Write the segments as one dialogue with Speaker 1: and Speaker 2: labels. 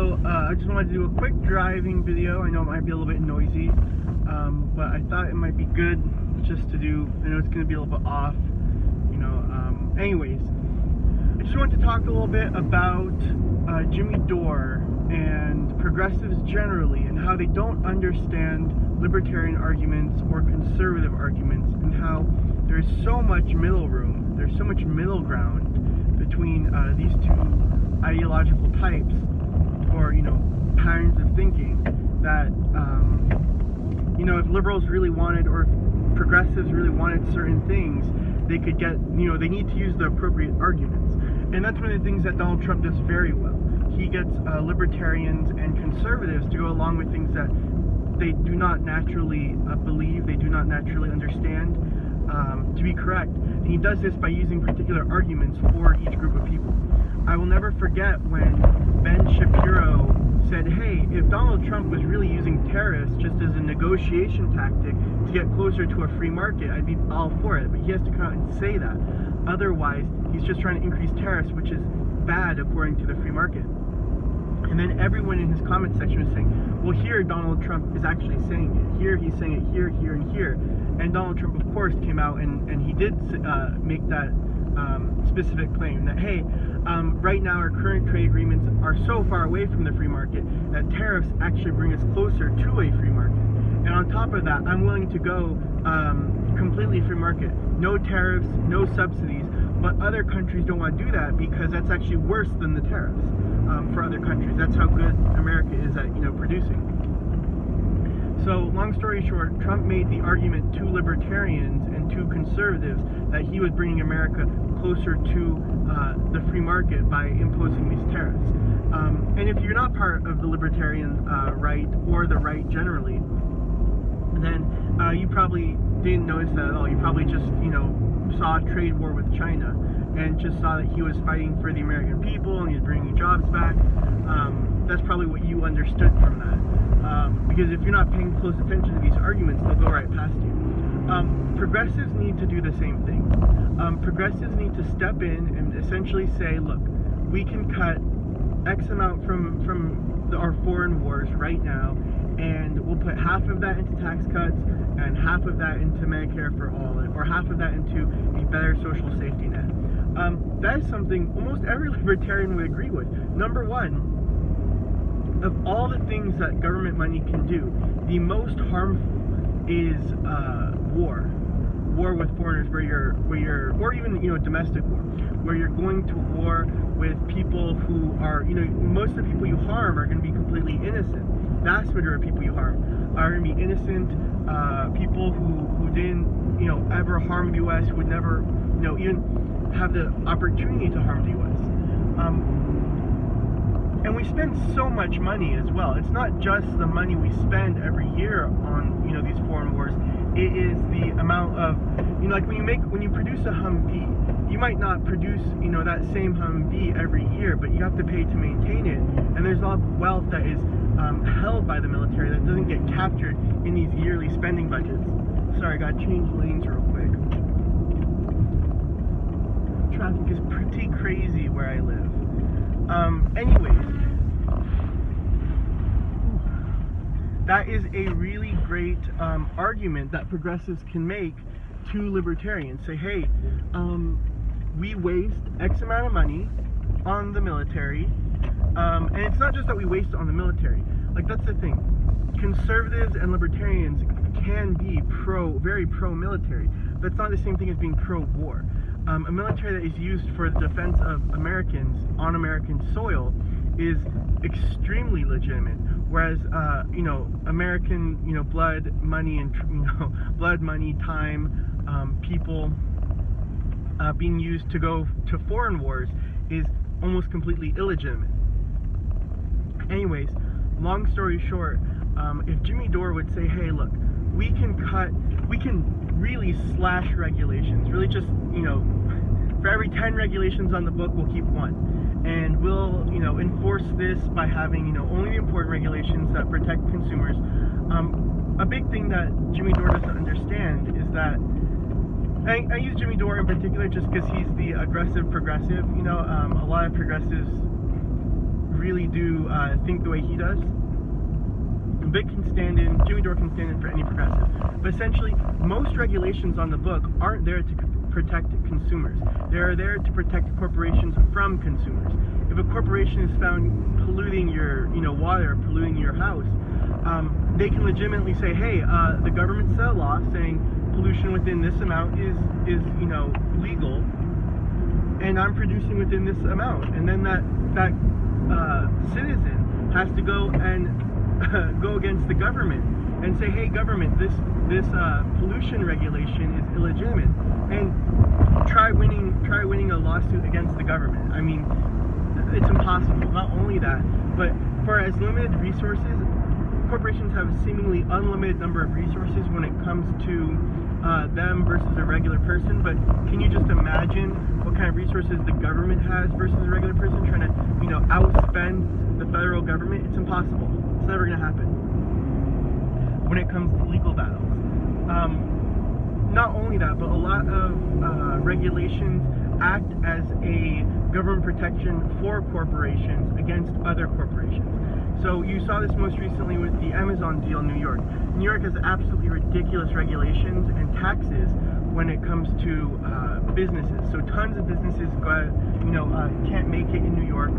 Speaker 1: So I just wanted to do a quick driving video. I know it might be a little bit noisy, but I thought it might be good just to do. I know it's going to be a little bit off, you know. Anyways, I just wanted to talk a little bit about Jimmy Doore and progressives generally, and how they don't understand libertarian arguments or conservative arguments, and how there's so much middle room, there's so much middle ground between these two ideological types, or, you know, patterns of thinking, that, you know, if liberals really wanted, or if progressives really wanted certain things, they could get, you know, they need to use the appropriate arguments. And that's one of the things that Donald Trump does very well. He gets libertarians and conservatives to go along with things that they do not naturally believe, they do not naturally understand to be correct. And he does this by using particular arguments for each group of people. I will never forget when Ben Shapiro said, hey, if Donald Trump was really using tariffs just as a negotiation tactic to get closer to a free market, I'd be all for it. But he has to come out and say that. Otherwise, he's just trying to increase tariffs, which is bad according to the free market. And then everyone in his comment section was saying, well, here Donald Trump is actually saying it. Here he's saying it, here, here, and here. And Donald Trump, of course, came out and he did make that specific claim that, hey, right now our current trade agreements are so far away from the free market that tariffs actually bring us closer to a free market. And on top of that, I'm willing to go completely free market. No tariffs, no subsidies, but other countries don't want to do that because that's actually worse than the tariffs for other countries. That's how good America is at, you know, producing. So, long story short, Trump made the argument to libertarians and to conservatives that he was bringing America closer to the free market by imposing these tariffs. And if you're not part of the libertarian right, or the right generally, then you probably didn't notice that at all. You probably just, you know, saw a trade war with China and just saw that he was fighting for the American people and he was bringing jobs back. That's probably what you understood from that. Because if you're not paying close attention to these arguments, they'll go right past you. Progressives need to do the same thing. Progressives need to step in and essentially say, look, we can cut X amount from our foreign wars right now, and we'll put half of that into tax cuts and half of that into Medicare for all, or half of that into a better social safety net. That is something almost every libertarian would agree with. Number one, of all the things that government money can do, the most harmful is war with foreigners, where you're, or even, you know, domestic war, where you're going to war with people who are, you know, most of the people you harm are going to be completely innocent. Vast majority of people you harm are going to be innocent people who didn't, you know, ever harm the U.S., who would never, you know, even have the opportunity to harm the U.S. And we spend so much money as well. It's not just the money we spend every year on, you know, these foreign wars. It is the amount of, you know, like when you produce a Humvee, you might not produce, you know, that same Humvee every year, but you have to pay to maintain it. And there's a lot of wealth that is held by the military that doesn't get captured in these yearly spending budgets. Sorry, I gotta change lanes real quick. Traffic is pretty crazy where I live. Anyways, that is a really great argument that progressives can make to libertarians. Say, hey, we waste X amount of money on the military, and it's not just that we waste it on the military. Like, that's the thing. Conservatives and libertarians can be very pro-military. That's not the same thing as being pro-war. A military that is used for the defense of Americans on American soil is extremely legitimate. Whereas, you know, American, you know, blood, money, and, you know, blood, money, time, people being used to go to foreign wars is almost completely illegitimate. Anyways, long story short, if Jimmy Doore would say, hey, look, we can really slash regulations, really just, you know, for every 10 regulations on the book, we'll keep one. And we'll, you know, enforce this by having, you know, only the important regulations that protect consumers. A big thing that Jimmy Doore doesn't understand is that, I use Jimmy Doore in particular just because he's the aggressive progressive. You know, a lot of progressives really do think the way he does. Jimmy Doore can stand in for any progressive. But essentially, most regulations on the book aren't there to protect consumers. They are there to protect corporations from consumers. If a corporation is found polluting your, water, polluting your house, they can legitimately say, hey, the government set a law saying pollution within this amount is legal, and I'm producing within this amount. And then that citizen has to go and go against the government and say, hey, government, this pollution regulation is illegitimate, and try winning a lawsuit against the government. I mean, it's impossible. Not only that, but for as limited resources, corporations have a seemingly unlimited number of resources when it comes to them versus a regular person. But can you just imagine what kind of resources the government has versus a regular person trying to, outspend the federal government? It's impossible. It's never going to happen when it comes to legal battles. Not only that, but a lot of regulations act as a government protection for corporations against other corporations. So you saw this most recently with the Amazon deal in New York. New York has absolutely ridiculous regulations and taxes when it comes to businesses. So tons of businesses can't make it in New York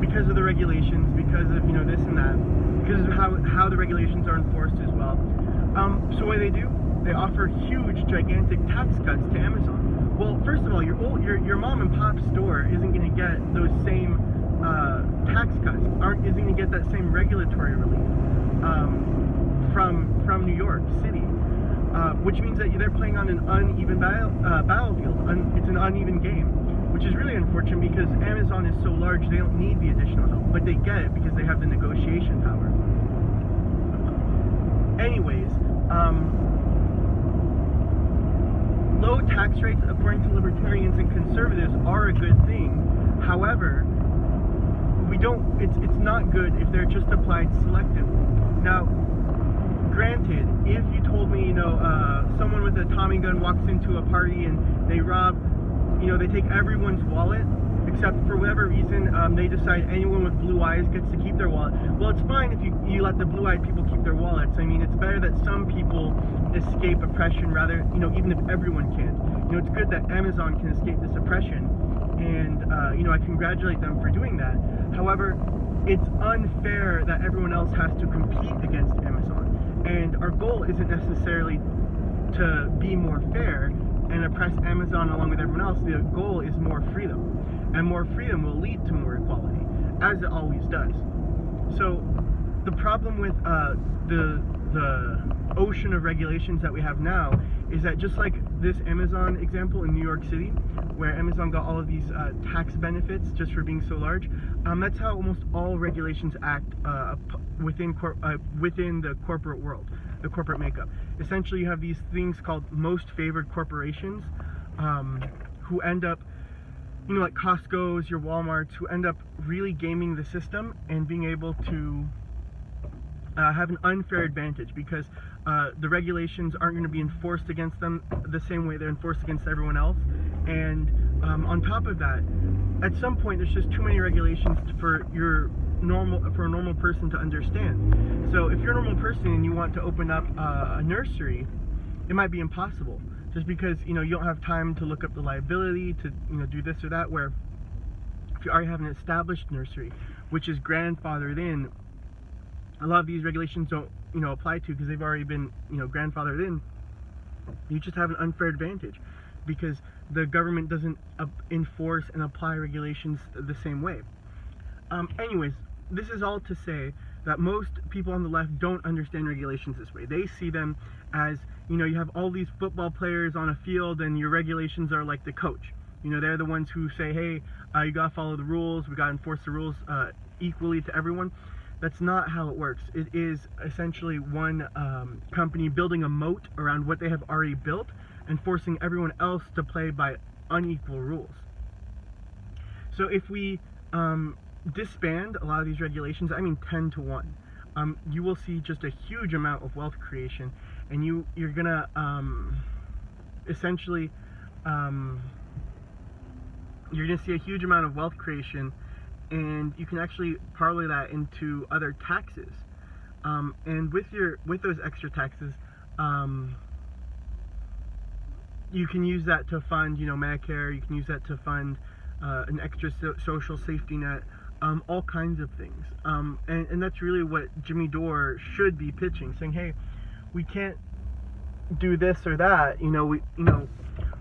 Speaker 1: because of the regulations, because of this and that, because of how the regulations are enforced as well. So what do? They offer huge, gigantic tax cuts to Amazon. Well, first of all, your mom and pop store isn't going to get those same tax cuts, isn't going to get that same regulatory relief from New York City, which means that they're playing on an uneven battlefield. It's an uneven game, which is really unfortunate because Amazon is so large they don't need the additional help, but they get it because they have the negotiation power. Anyways, low tax rates, according to libertarians and conservatives, are a good thing. However, it's not good if they're just applied selectively. Now, granted, if you told me, someone with a Tommy gun walks into a party and they rob, they take everyone's wallet, except for whatever reason, they decide anyone with blue eyes gets to keep their wallet. Well, it's fine if you let the blue-eyed people keep their wallets. I mean, it's better that some people escape oppression rather, even if everyone can't. It's good that Amazon can escape this oppression, and, I congratulate them for doing that. However, it's unfair that everyone else has to compete against Amazon. And our goal isn't necessarily to be more fair and oppress Amazon along with everyone else. The goal is more freedom. And more freedom will lead to more equality, as it always does. So the problem with the ocean of regulations that we have now is that just like this Amazon example in New York City, where Amazon got all of these tax benefits just for being so large, that's how almost all regulations act within the corporate world, the corporate makeup. Essentially, you have these things called most favored corporations who end up, like Costco's, your Walmarts, who end up really gaming the system and being able to have an unfair advantage because the regulations aren't going to be enforced against them the same way they're enforced against everyone else. And on top of that, at some point there's just too many regulations for a normal person to understand. So if you're a normal person and you want to open up a nursery, it might be impossible just because you don't have time to look up the liability to do this or that. Where if you already have an established nursery which is grandfathered in, a lot of these regulations don't apply to because they've already been grandfathered in. You just have an unfair advantage because the government doesn't enforce and apply regulations the same way. Anyways, this is all to say that most people on the left don't understand regulations this way. They see them as, you have all these football players on a field and your regulations are like the coach. They're the ones who say, hey, you gotta follow the rules, we gotta enforce the rules equally to everyone. That's not how it works. It is essentially one company building a moat around what they have already built and forcing everyone else to play by unequal rules. So if we disband a lot of these regulations, I mean 10 to 1, you will see just a huge amount of wealth creation, and you're gonna essentially you're gonna see a huge amount of wealth creation and you can actually parlay that into other taxes. And with those extra taxes, you can use that to fund, Medicare. You can use that to fund an extra social safety net, all kinds of things. And that's really what Jimmy Doore should be pitching, saying, hey, we can't do this or that.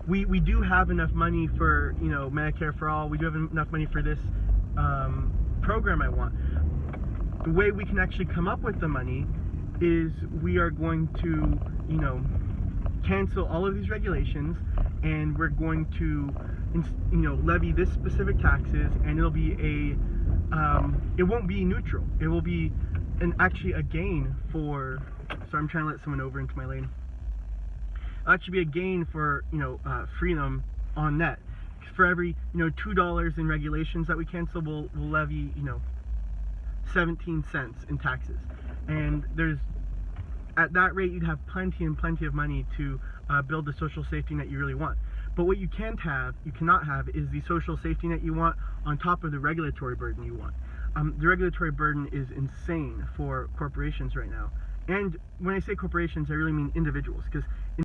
Speaker 1: We do have enough money for Medicare for all. We do have enough money for this program I want. The way we can actually come up with the money is we are going to cancel all of these regulations, and we're going to levy this specific taxes, and it'll be it won't be neutral. It will be actually a gain for. So I'm trying to let someone over into my lane. It'll actually be a gain for freedom on net. For every $2 in regulations that we cancel, we'll levy 17 cents in taxes, and at that rate you'd have plenty of money to build the social safety net you really want. But what you cannot have is the social safety net you want on top of the regulatory burden you want. The regulatory burden is insane for corporations right now, and when I say corporations, I really mean individuals, because